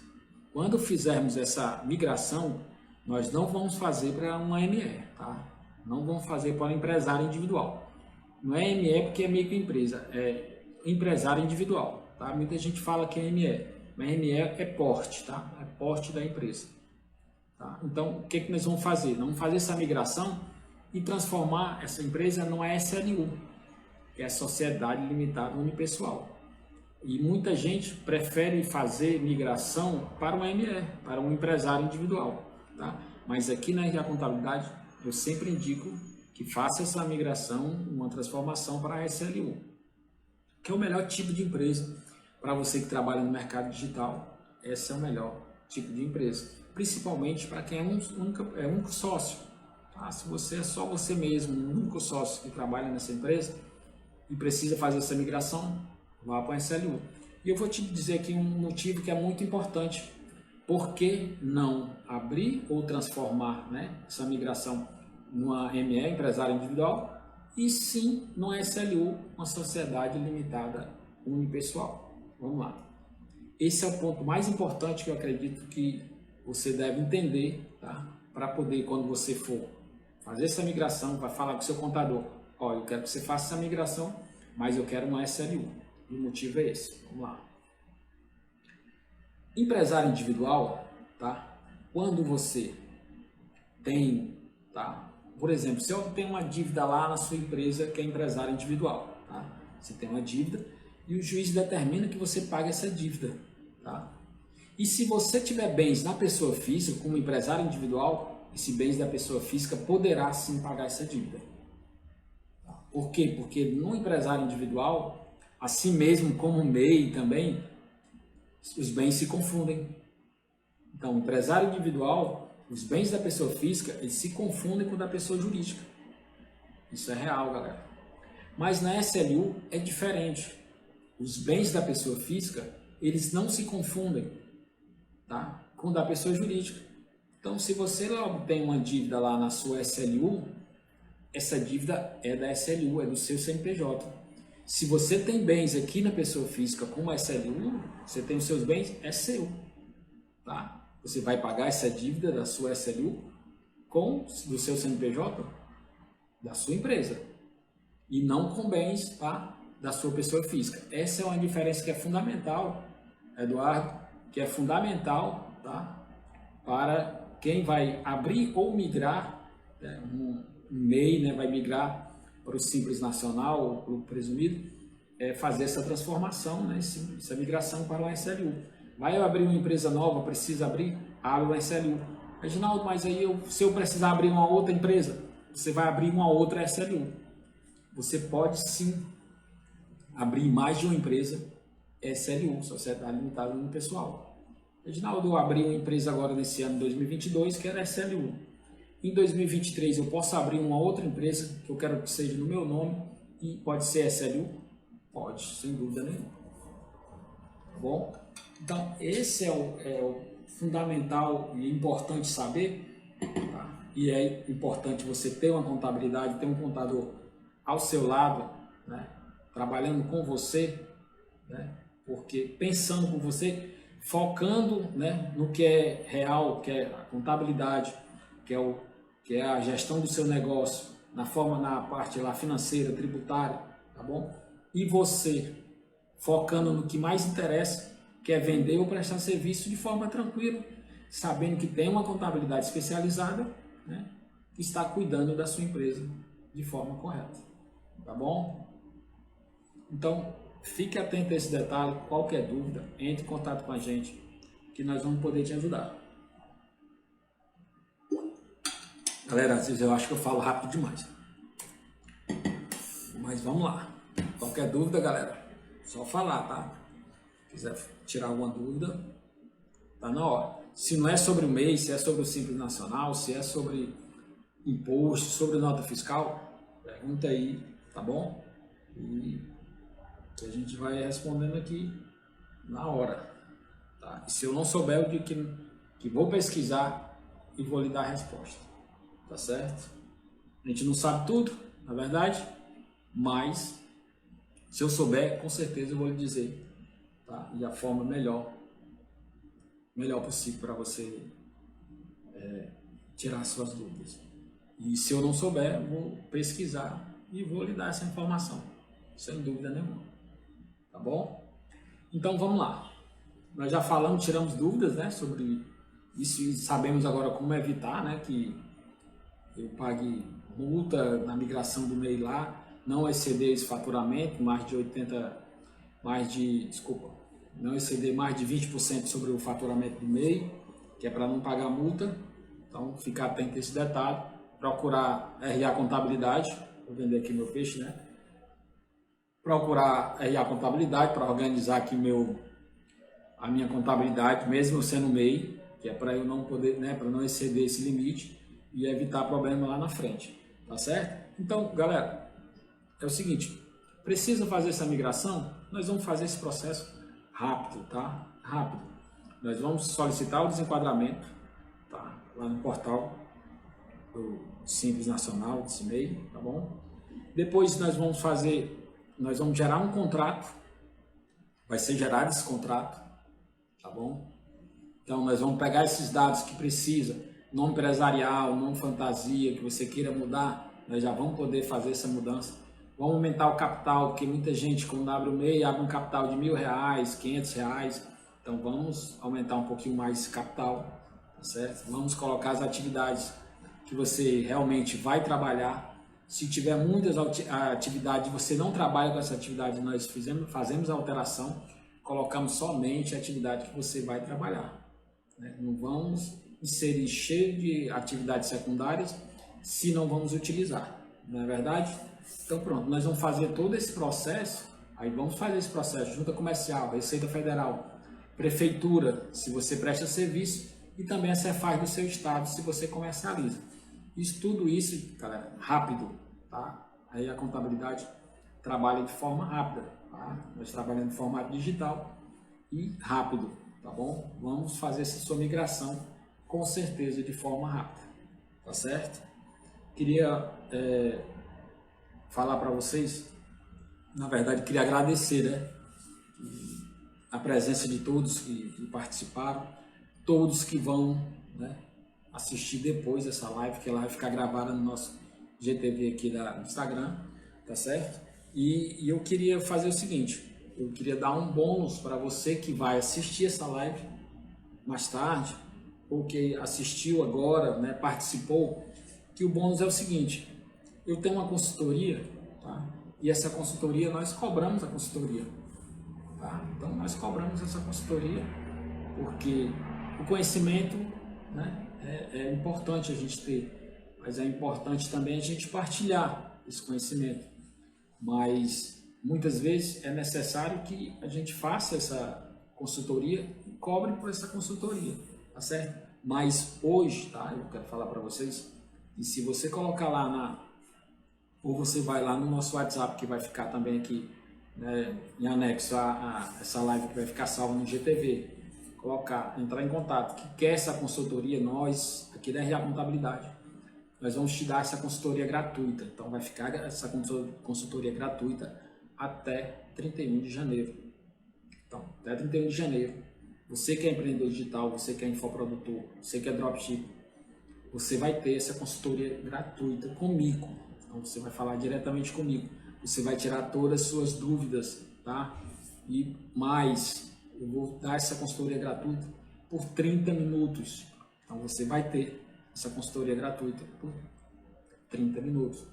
quando fizermos essa migração, nós não vamos fazer para uma ME, tá? Não vamos fazer para um empresário individual. Não é ME porque é microempresa, é empresário individual, tá? Muita gente fala que é ME, mas ME é porte, tá? É porte da empresa. Tá? Então, o que nós vamos fazer? Nós vamos fazer essa migração e transformar essa empresa numa SLU, que é a Sociedade Limitada Unipessoal. E muita gente prefere fazer migração para uma ME, para um empresário individual. Tá? Mas aqui na RA Contabilidade, eu sempre indico que faça essa migração, uma transformação para a SLU, que é o melhor tipo de empresa para você que trabalha no mercado digital. Esse é o melhor tipo de empresa, principalmente para quem é um único sócio. Tá? Se você é só você mesmo, um único sócio que trabalha nessa empresa e precisa fazer essa migração, vá para a SLU. E eu vou te dizer aqui um motivo que é muito importante. Por que não abrir ou transformar, né, essa migração numa ME, empresário individual, e sim numa SLU, uma sociedade limitada unipessoal? Vamos lá. Esse é o ponto mais importante que eu acredito que você deve entender, tá? Para poder, quando você for fazer essa migração, vai falar com o seu contador, ó, eu quero que você faça essa migração, mas eu quero uma SLU. E o motivo é esse. Vamos lá. Empresário individual, tá? Quando você tem, tá? Por exemplo, se eu tenho uma dívida lá na sua empresa que é empresário individual, tá? Você tem uma dívida e o juiz determina que você pague essa dívida, tá? E se você tiver bens na pessoa física, como empresário individual, esse bens da pessoa física poderá sim pagar essa dívida. Tá? Por quê? Porque no empresário individual, assim mesmo como o MEI também, os bens se confundem. Então, o empresário individual, os bens da pessoa física, eles se confundem com o da pessoa jurídica. Isso é real, galera. Mas na SLU é diferente. Os bens da pessoa física, eles não se confundem, tá, com o da pessoa jurídica. Então, se você tem uma dívida lá na sua SLU, essa dívida é da SLU, é do seu CNPJ. Se você tem bens aqui na pessoa física com uma SLU, você tem os seus bens, é seu. Tá? Você vai pagar essa dívida da sua SLU do seu CNPJ, da sua empresa, e não com bens, tá, da sua pessoa física. Essa é uma diferença que é fundamental, Eduardo, que é fundamental, tá, para quem vai abrir ou migrar, né, um MEI, né, vai migrar para o Simples Nacional ou para o presumido, fazer essa transformação, né, essa migração para o SLU. Vai abrir uma empresa nova, precisa abrir, abre o SLU. Reginaldo, mas aí se eu precisar abrir uma outra empresa, você vai abrir uma outra SLU. Você pode sim abrir mais de uma empresa SLU, Sociedade Limitada Unipessoal. Reginaldo, eu abri uma empresa agora nesse ano 2022 que era SLU. Em 2023 eu posso abrir uma outra empresa que eu quero que seja no meu nome e pode ser SLU? Pode, sem dúvida nenhuma. Tá bom? Então, esse é o fundamental e importante saber e é importante você ter uma contabilidade, ter um contador ao seu lado, né, trabalhando com você, né, porque pensando com você, focando, né, no que é real, que é a contabilidade, que é a gestão do seu negócio, na parte lá financeira, tributária, tá bom? E você focando no que mais interessa, que é vender ou prestar serviço de forma tranquila, sabendo que tem uma contabilidade especializada, né, que está cuidando da sua empresa de forma correta, tá bom? Então, fique atento a esse detalhe. Qualquer dúvida, entre em contato com a gente, que nós vamos poder te ajudar. Galera, às vezes eu acho que eu falo rápido demais, mas vamos lá. Qualquer dúvida, galera, só falar, tá? Se quiser tirar alguma dúvida, tá na hora. Se não é sobre o MEI, se é sobre o Simples Nacional, se é sobre imposto, sobre nota fiscal, pergunta aí, tá bom? E a gente vai respondendo aqui na hora, tá? E se eu não souber, eu digo que vou pesquisar e vou lhe dar a resposta, tá certo? A gente não sabe tudo, na verdade, mas se eu souber, com certeza eu vou lhe dizer, tá? E a forma melhor possível para você tirar suas dúvidas. E se eu não souber, eu vou pesquisar e vou lhe dar essa informação, sem dúvida nenhuma. Tá bom? Então vamos lá. Nós já falamos, tiramos dúvidas, né, sobre isso e sabemos agora como evitar, né, que eu pague multa na migração do MEI lá, não exceder esse faturamento, não exceder mais de 20% sobre o faturamento do MEI, que é para não pagar multa. Então ficar atento a esse detalhe, procurar RA Contabilidade, vou vender aqui meu peixe, né? Procurar RA Contabilidade para organizar aqui a minha contabilidade, mesmo sendo MEI, que é para eu não poder, né, para não exceder esse limite e evitar problema lá na frente, tá certo? Então, galera, é o seguinte, precisa fazer essa migração? Nós vamos fazer esse processo rápido, tá? Rápido. Nós vamos solicitar o desenquadramento, tá? Lá no portal do Simples Nacional, desse MEI, tá bom? Depois nós vamos gerar um contrato, vai ser gerado esse contrato, tá bom? Então nós vamos pegar esses dados que precisa, nome empresarial, nome fantasia, que você queira mudar, nós já vamos poder fazer essa mudança. Vamos aumentar o capital, porque muita gente quando abre o MEI, abre um capital de R$1.000, R$500, então vamos aumentar um pouquinho mais esse capital, tá certo? Vamos colocar as atividades que você realmente vai trabalhar. Se tiver muitas atividades, você não trabalha com essa atividade, nós fazemos a alteração, colocamos somente a atividade que você vai trabalhar, né? Não vamos inserir cheio de atividades secundárias se não vamos utilizar, não é verdade? Então pronto, nós vamos fazer todo esse processo, aí vamos fazer esse processo, Junta Comercial, Receita Federal, Prefeitura, se você presta serviço, e também a Cefaz do seu estado, se você comercializa. Tudo isso, galera, rápido, tá? Aí a contabilidade trabalha de forma rápida, tá? Nós trabalhamos de forma digital e rápido, tá bom? Vamos fazer essa sua migração com certeza de forma rápida, tá certo? Queria falar para vocês, na verdade, queria agradecer, né, a presença de todos que participaram, todos que vão, né, assistir depois dessa live, que ela vai ficar gravada no nosso GTV aqui do Instagram, tá certo? E eu queria fazer o seguinte, eu queria dar um bônus para você que vai assistir essa live mais tarde, ou que assistiu agora, né, participou, que o bônus é o seguinte, eu tenho uma consultoria, tá? E essa consultoria, nós cobramos a consultoria, tá? Então nós cobramos essa consultoria, porque o conhecimento, né, é importante a gente ter, mas é importante também a gente partilhar esse conhecimento. Mas muitas vezes é necessário que a gente faça essa consultoria e cobre por essa consultoria, tá certo? Mas hoje, tá, eu quero falar para vocês, e se você colocar lá ou você vai lá no nosso WhatsApp, que vai ficar também aqui, né, em anexo a essa live que vai ficar salva no GTV, entrar em contato, que quer essa consultoria, nós aqui da RA Contabilidade, nós vamos te dar essa consultoria gratuita. Então vai ficar essa consultoria gratuita até 31 de janeiro. Então, até 31 de janeiro, você que é empreendedor digital, você que é infoprodutor, você que é dropship, você vai ter essa consultoria gratuita comigo. Então você vai falar diretamente comigo. Você vai tirar todas as suas dúvidas, tá? E mais, eu vou dar essa consultoria gratuita por 30 minutos. Então você vai ter essa consultoria gratuita por 30 minutos.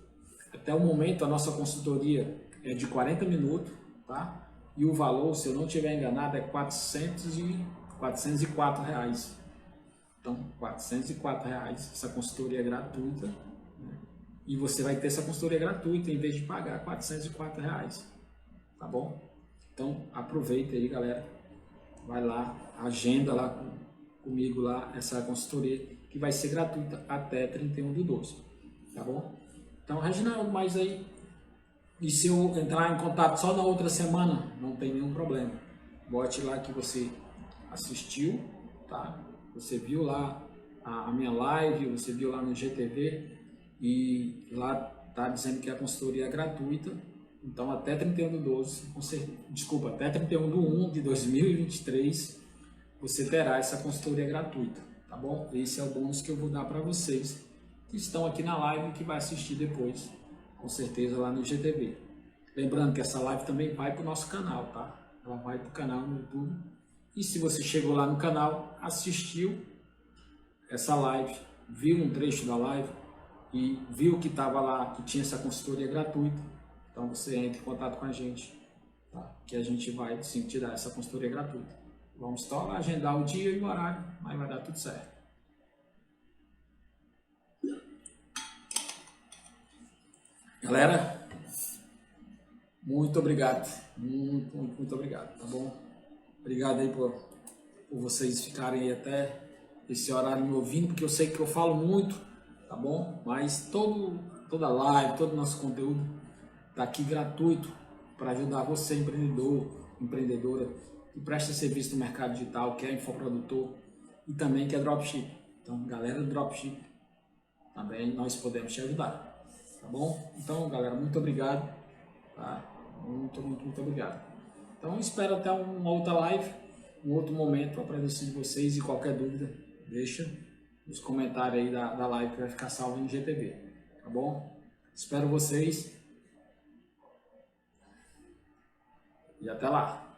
Até o momento a nossa consultoria é de 40 minutos, tá? E o valor, se eu não estiver enganado, é R$404. Então, R$404 essa consultoria gratuita, né? E você vai ter essa consultoria gratuita em vez de pagar R$404, tá bom? Então, aproveita aí, galera. Vai lá, agenda lá comigo lá essa consultoria que vai ser gratuita até 31/12, tá bom? Então, Reginaldo, mas aí, e se eu entrar em contato só na outra semana, não tem nenhum problema. Bote lá que você assistiu, tá? Você viu lá a minha live, você viu lá no GTV e lá tá dizendo que a consultoria é gratuita. Então até 31/12, desculpa, até 31/1 de 2023 você terá essa consultoria gratuita, tá bom? Esse é o bônus que eu vou dar para vocês que estão aqui na live e que vai assistir depois, com certeza lá no GTV. Lembrando que essa live também vai para o nosso canal, tá? Ela vai para o canal no YouTube. E se você chegou lá no canal, assistiu essa live, viu um trecho da live e viu que estava lá, que tinha essa consultoria gratuita, então você entra em contato com a gente, tá? Que a gente vai sim te dar essa consultoria gratuita. Vamos só agendar o dia e o horário, mas vai dar tudo certo. Galera, muito obrigado, muito obrigado, tá bom? Obrigado aí por vocês ficarem aí até esse horário me ouvindo, porque eu sei que eu falo muito, tá bom? Mas toda live, todo o nosso conteúdo tá aqui gratuito para ajudar você, empreendedor, empreendedora, que presta serviço no mercado digital, que é infoprodutor e também que é dropship. Então, galera do dropship, também nós podemos te ajudar, tá bom? Então, galera, muito obrigado, tá? Muito obrigado. Então, espero até uma outra live, um outro momento para aparecer de vocês, e qualquer dúvida, deixa nos comentários aí da live que vai ficar salvo no GTV, tá bom? Espero vocês e até lá!